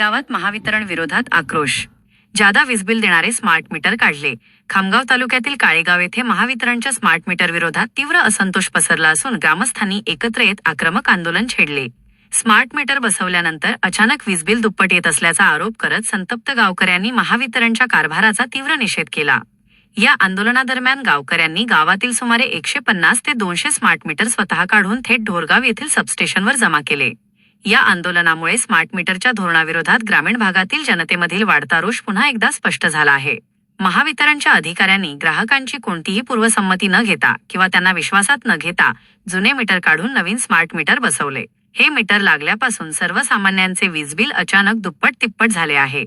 काळेगावात महावितरण विरोधात आक्रोश. जादा वीजबिल देणारे स्मार्ट मीटर काढले. खामगाव तालुक्यातील काळेगाव येथे महावितरणच्या स्मार्ट मीटर विरोधात तीव्र असंतोष पसरला असून ग्रामस्थांनी एकत्र येत आक्रमक आंदोलन छेडले. स्मार्ट मीटर बसवल्यानंतर अचानक वीजबिल दुप्पट येत असल्याचा आरोप करत संतप्त गावकऱ्यांनी महावितरणच्या कारभाराचा तीव्र निषेध केला. या आंदोलनादरम्यान गावकऱ्यांनी गावातील सुमारे 150 ते 200 स्मार्ट मीटर स्वतः काढून थेट ढोरगाव येथील सबस्टेशनवर जमा केले. या आंदोलनामुळे स्मार्ट मीटरच्या धोरणाविरोधात ग्रामीण भागातील जनतेमधील वाढता रोष पुन्हा एकदा स्पष्ट झाला आहे. महावितरणच्या अधिकाऱ्यांनी ग्राहकांची कोणतीही पूर्वसंमती न घेता किंवा त्यांना विश्वासात न घेता जुने मीटर काढून नवीन स्मार्ट मीटर बसवले. हे मीटर लागल्यापासून सर्वसामान्यांचे वीजबिल अचानक दुप्पट तिप्पट झाले आहे.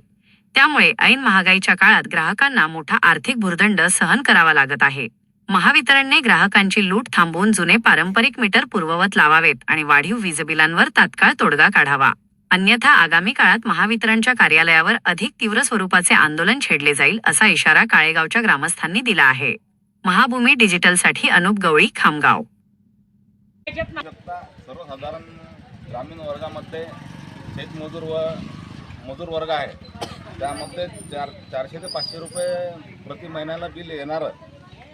त्यामुळे ऐन महागाईच्या काळात ग्राहकांना मोठा आर्थिक भुर्दंड सहन करावा लागत आहे. महावितरणने ग्राहकांची लूट थांबवून जुने पारंपरिक मीटर पूर्ववत लावावेत आणि वाढीव वीजबिलांवर तात्काळ तोडगा काढावा. अन्यथा आगामी काळात महावितरणच्या कार्यालयावर अधिक तीव्र स्वरूपाचे आंदोलन छेडले जाईल असा इशारा काळेगावच्या ग्रामस्थांनी दिला आहे. महाभूमी डिजिटलसाठी अनुप गवळी, खामगाव. सर्वसाधारण ग्रामीण वर्गामध्ये शेतमजूर व मजूर वर्ग आहे. त्यामध्ये 400 ते 500 रुपये प्रति महिन्याला बिल येणारं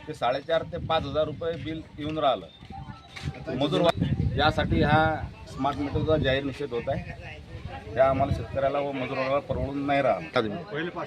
ते 4,500 ते 5,000 रुपये बिल येऊन राहिलं मजूर. यासाठी हा स्मार्ट मीटरचा जाहीर निषेध होत आहे. त्या आम्हाला शेतकऱ्याला व मजूर वर्गाला परवडून नाही राहिला.